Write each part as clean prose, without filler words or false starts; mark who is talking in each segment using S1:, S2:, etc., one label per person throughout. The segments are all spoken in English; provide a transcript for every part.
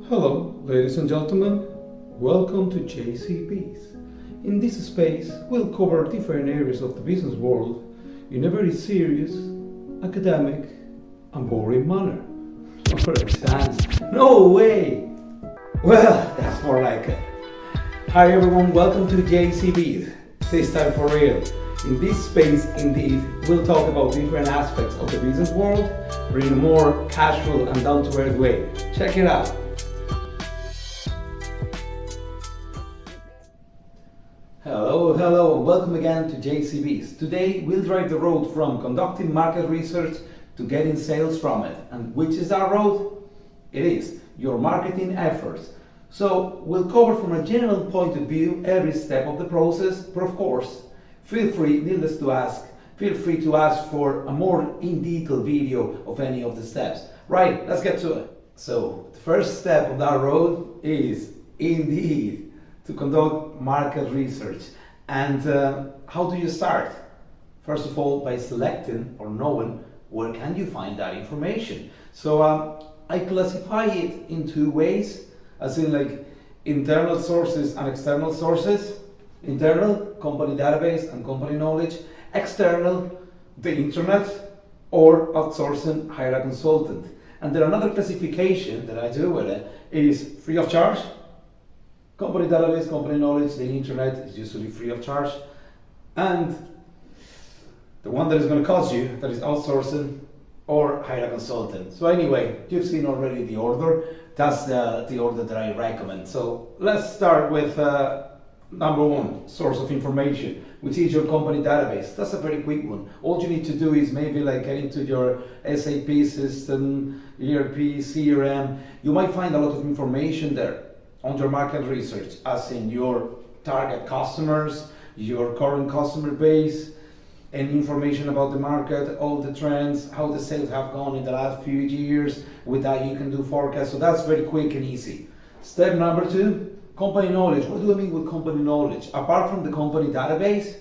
S1: Hello, ladies and gentlemen. Welcome to JC Biz. In this space, we'll cover different areas of the business world in a very serious, academic, and boring manner. For instance, no way! Well, that's more like it. Hi everyone, welcome to JC Biz. This time for real. In this space, indeed, we'll talk about different aspects of the business world, but in a more casual and down-to-earth way. Check it out. Hello, and welcome again to JCBs. Today we'll drive the road from conducting market research to getting sales from it. And which is our road? It is your marketing efforts. So we'll cover from a general point of view every step of the process, but of course, feel free to ask for a more in detail video of any of the steps. Right, let's get to it. So the first step of that road is indeed to conduct market research. And how do you start? First of all, by selecting or knowing where can you find that information. So I classify it in two ways, as in like internal sources and external sources. Internal, company database and company knowledge. External, the internet, or outsourcing, hire a consultant. And then another classification that I do with it is free of charge. Company database, company knowledge, the internet is usually free of charge. And the one that is going to cost you, that is outsourcing or hire a consultant. So anyway, you've seen already the order. That's the order that I recommend. So let's start with number one, source of information, which is your company database. That's a very quick one. All you need to do is maybe like get into your SAP system, ERP, CRM. You might find a lot of information there on your market research, as in your target customers, your current customer base, and information about the market, all the trends, how the sales have gone in the last few years. With that, you can do forecasts. So that's very quick and easy. Step number two, company knowledge. What do I mean with company knowledge? Apart from the company database,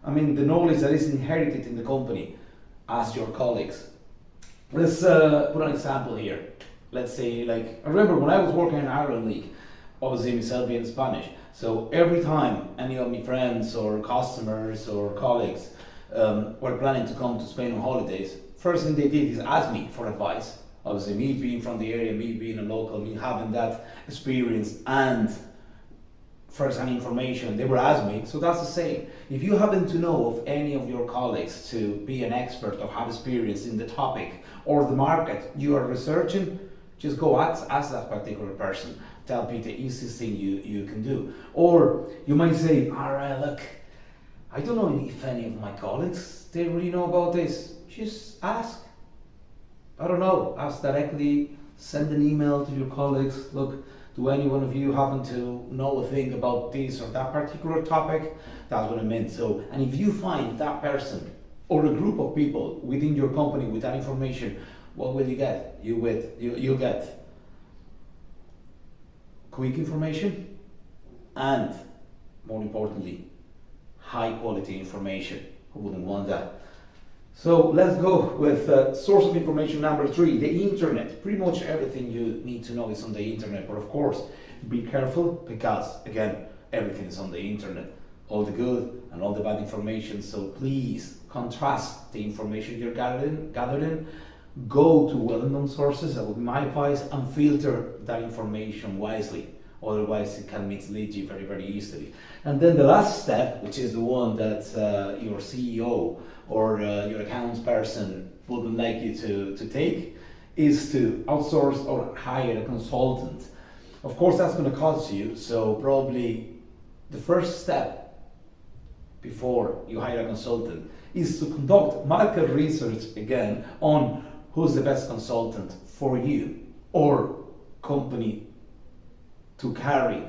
S1: I mean the knowledge that is inherited in the company as your colleagues. Let's put an example here. Let's say, like, I remember when I was working in Ireland League, obviously myself being Spanish. So every time any of my friends or customers or colleagues were planning to come to Spain on holidays, first thing they did is ask me for advice. Obviously, me being from the area, me being a local, me having that experience and first-hand information, they were asking me. So that's the same. If you happen to know of any of your colleagues to be an expert or have experience in the topic or the market you are researching, just go ask that particular person. That'll be the easiest thing you can do. Or you might say, all right, look, I don't know if any of my colleagues, they really know about this. Just ask. I don't know, ask directly, send an email to your colleagues. Look, do any one of you happen to know a thing about this or that particular topic? That's what I meant. So, and if you find that person or a group of people within your company with that information, what will you get? You'll get quick information and, more importantly, high quality information. Who wouldn't want that? So let's go with source of information number three, the internet. Pretty much everything you need to know is on the internet, but of course, be careful because, again, everything is on the internet. All the good and all the bad information, so please contrast the information you're gathering. Go to well-known sources, that would be my advice, and filter that information wisely. Otherwise, it can mislead you very, very easily. And then the last step, which is the one that your CEO or your accounts person wouldn't like you to take, is to outsource or hire a consultant. Of course, that's going to cost you, so probably the first step before you hire a consultant is to conduct market research again on who's the best consultant for you or company to carry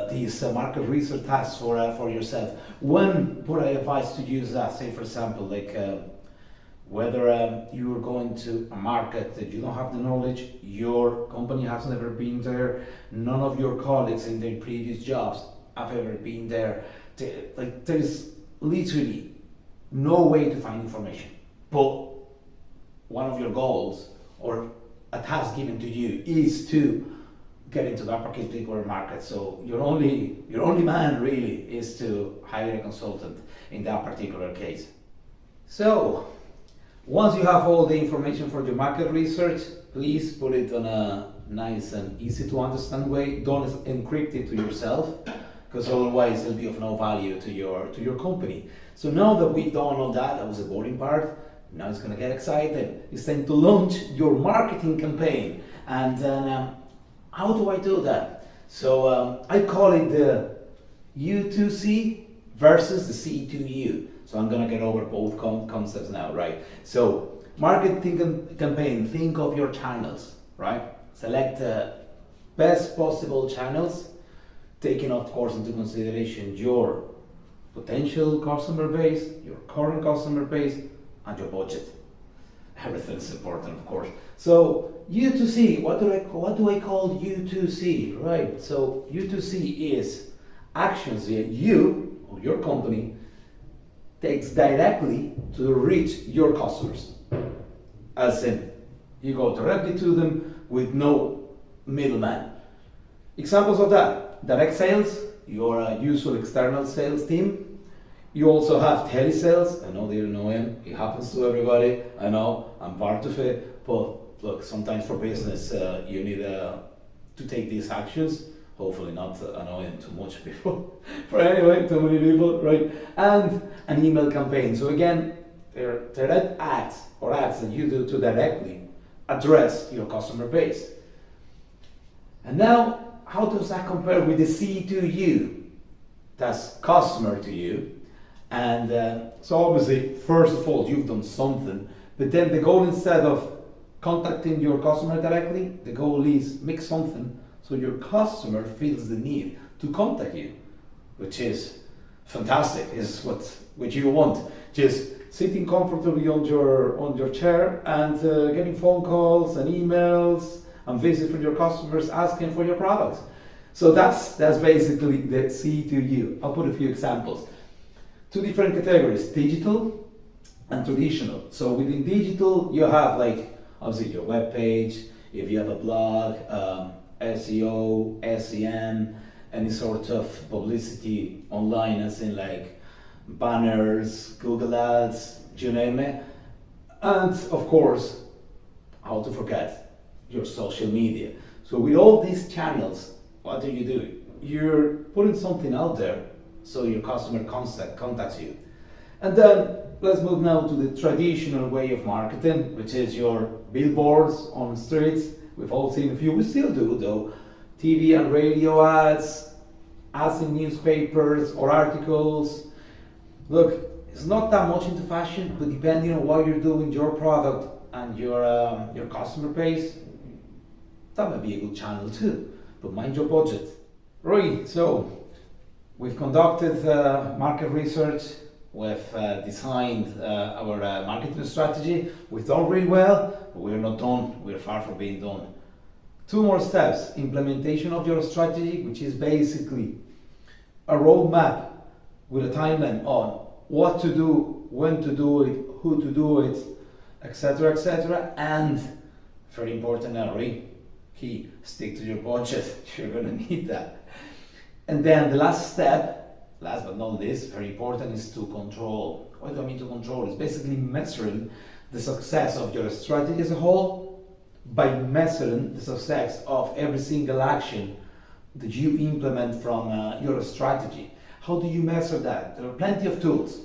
S1: these market research tasks for yourself. When would I advise to use that? Say, for example, like whether you are going to a market that you don't have the knowledge, your company has never been there, none of your colleagues in their previous jobs have ever been there. There is literally no way to find information. But one of your goals or a task given to you is to get into that particular market. So your only man really is to hire a consultant in that particular case. So once you have all the information for your market research, please put it on a nice and easy to understand way. Don't encrypt it to yourself, because otherwise it'll be of no value to your company. So now that we've done all that, that was the boring part. Now it's gonna get exciting. It's time to launch your marketing campaign. And then how do I do that? So I call it the U2C versus the C2U. So I'm gonna get over both concepts now, right? So marketing campaign, think of your channels, right? Select the best possible channels, taking of course into consideration your potential customer base, your current customer base, and your budget. Everything is important, of course. So U2C, what do I call U2C, right? So U2C is actions that you or your company takes directly to reach your customers. As in, you go directly to them with no middleman. Examples of that: direct sales, your usual external sales team. You also have telesales. I know they're annoying. It happens to everybody. I know, I'm part of it. But look, sometimes for business, you need to take these actions. Hopefully not annoying too much people. For anyway, too many people, right? And an email campaign. So again, they're direct ads or ads that you do to directly address your customer base. And now, how does that compare with the C2U? That's customer to you. And so obviously, first of all, you've done something, but then the goal, instead of contacting your customer directly, the goal is make something so your customer feels the need to contact you, which is fantastic. Is what you want. Just sitting comfortably on your chair and getting phone calls and emails and visits from your customers asking for your products. So that's basically the C2U. I'll put a few examples. Two different categories: digital and traditional. So within digital, you have like obviously your web page, if you have a blog, SEO, SEM, any sort of publicity online, as in like banners, Google Ads, you name it. And of course, how to forget your social media. So with all these channels, what do? You're putting something out there so your customer contacts you. And then let's move now to the traditional way of marketing, which is your billboards on the streets. We've all seen a few, we still do though. TV and radio ads in newspapers or articles. Look, it's not that much into fashion, but depending on what you're doing, your product and your customer base, that might be a good channel too. But mind your budget. Right, so we've conducted market research, we've designed our marketing strategy. We've done really well, but we're not done. We're far from being done. Two more steps: implementation of your strategy, which is basically a roadmap with a timeline on what to do, when to do it, who to do it, etc., etc. And very important now, right? Key: stick to your budget. You're gonna need that. And then the last step, last but not least, very important, is to control. What do I mean to control? It's basically measuring the success of your strategy as a whole by measuring the success of every single action that you implement from your strategy. How do you measure that? There are plenty of tools.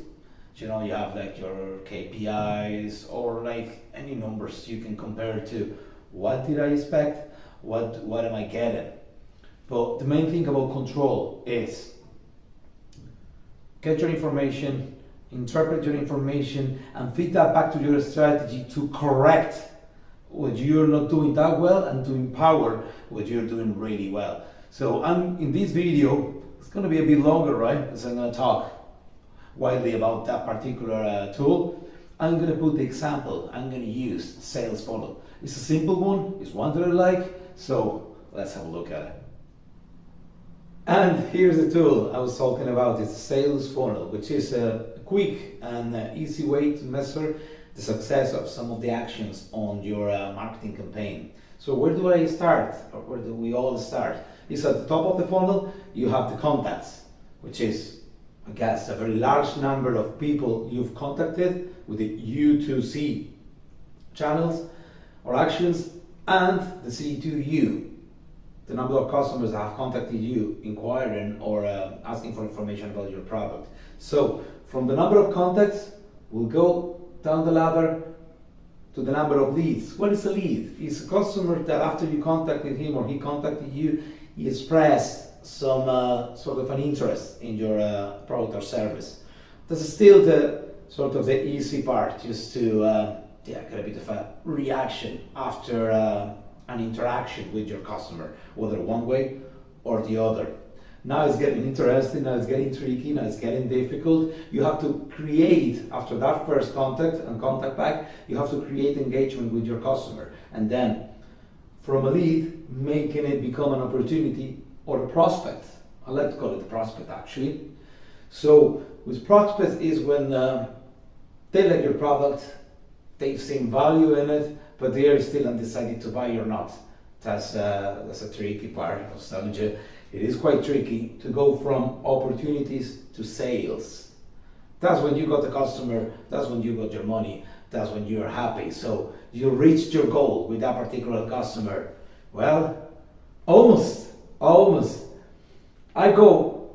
S1: You know, you have like your KPIs or like any numbers you can compare to. What did I expect? What am I getting? But the main thing about control is get your information, interpret your information, and feed that back to your strategy to correct what you're not doing that well and to empower what you're doing really well. So in this video, it's going to be a bit longer, right? Because I'm going to talk widely about that particular tool. I'm going to put the example. I'm going to use sales funnel. It's a simple one. It's one that I like. So let's have a look at it. And here's the tool I was talking about. It's sales funnel, which is a quick and easy way to measure the success of some of the actions on your marketing campaign. So where do I start, or where do we all start? Is at the top of the funnel, you have the contacts, which is, I guess, a very large number of people you've contacted with the U2C channels or actions, and the C2U, the number of customers that have contacted you inquiring or asking for information about your product. So from the number of contacts, we'll go down the ladder to the number of leads. What is a lead? It's a customer that after you contacted him or he contacted you, he expressed some sort of an interest in your product or service. This is still the sort of the easy part, just to get a bit of a reaction after an interaction with your customer, whether one way or the other. Now it's getting interesting, now it's getting tricky, now it's getting difficult. You have to create, after that first contact and contact back, you have to create engagement with your customer. And then from a lead, making it become an opportunity or a prospect. I like to call it a prospect actually. So with prospects is when they like your product, they've seen value in it, but they are still undecided to buy or not. That's a tricky part of strategy. It is quite tricky to go from opportunities to sales. That's when you got the customer, that's when you got your money, that's when you're happy. So you reached your goal with that particular customer. Well, almost. I go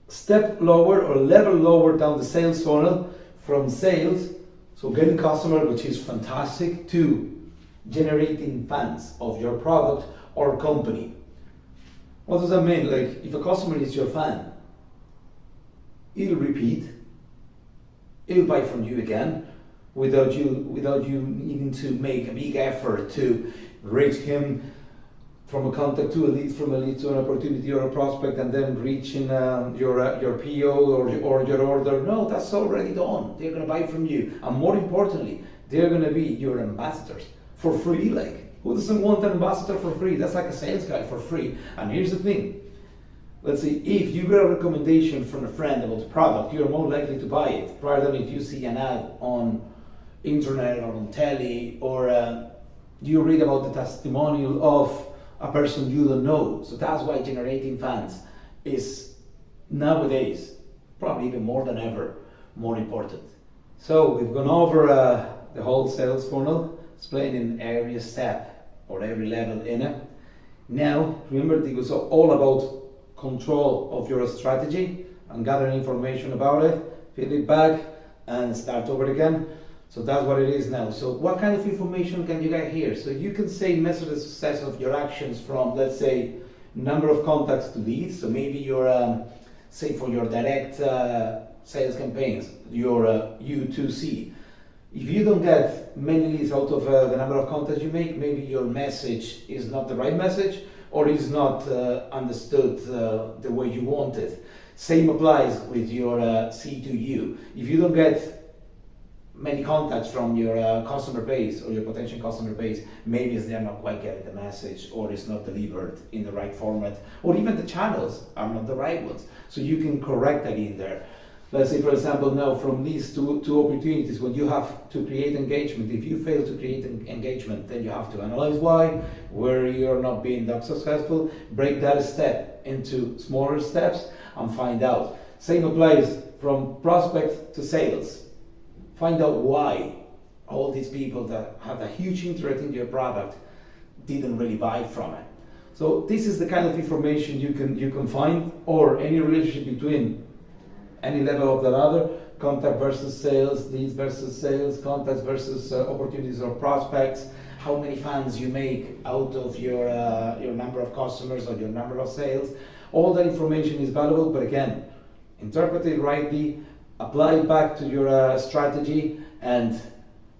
S1: step lower or level lower down the sales funnel from sales, so getting customer, which is fantastic, to generating fans of your product or company. What does that mean? Like, if a customer is your fan, he'll repeat, he'll buy from you again without you needing to make a big effort to reach him from a contact to a lead, from a lead to an opportunity or a prospect, and then reaching your PO or your order. No, that's already done. They're gonna buy from you, and more importantly, they're gonna be your ambassadors for free. Like, who doesn't want an ambassador for free? That's like a sales guy for free. And here's the thing. Let's see, if you get a recommendation from a friend about the product, you're more likely to buy it rather than if you see an ad on internet or on telly, or you read about the testimonial of a person you don't know. So that's why generating fans is nowadays, probably even more than ever, more important. So we've gone over the whole sales funnel, explained in every step or every level in it. Now, remember, it was all about control of your strategy and gathering information about it, feed it back, and start over again. So that's what it is now. So what kind of information can you get here? So you can say measure the success of your actions from, let's say, number of contacts to leads. So maybe your, say for your direct sales campaigns, your U2C. If you don't get many leads out of the number of contacts you make, maybe your message is not the right message, or is not understood the way you want it. Same applies with your C2U. If you don't get many contacts from your customer base or your potential customer base, maybe they're not quite getting the message, or it's not delivered in the right format, or even the channels are not the right ones. So you can correct that in there. Let's say, for example, now from these two opportunities, when you have to create engagement, if you fail to create engagement, then you have to analyze why, where you're not being that successful, break that step into smaller steps and find out. Same applies from prospect to sales. Find out why all these people that have a huge interest in your product didn't really buy from it. So this is the kind of information you can find, or any relationship between any level of the ladder, contact versus sales, leads versus sales, contacts versus opportunities or prospects, how many fans you make out of your number of customers or your number of sales. All that information is valuable, but again, interpret it rightly, apply it back to your strategy, and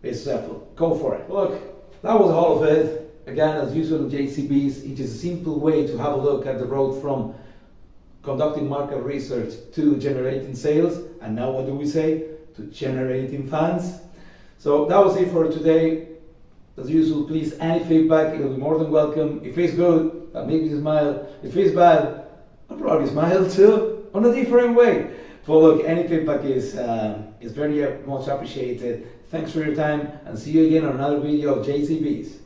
S1: be successful. Go for it. Look, that was all of it. Again, as usual in JC Biz, it is a simple way to have a look at the road from conducting market research to generating sales, and now what do we say? To generating fans. So that was it for today. As usual, please, any feedback, it'll be more than welcome. If it's good, that makes me smile. If it's bad, I'll probably smile too, on a different way. But look, any feedback is very much appreciated. Thanks for your time and see you again on another video of JC Biz.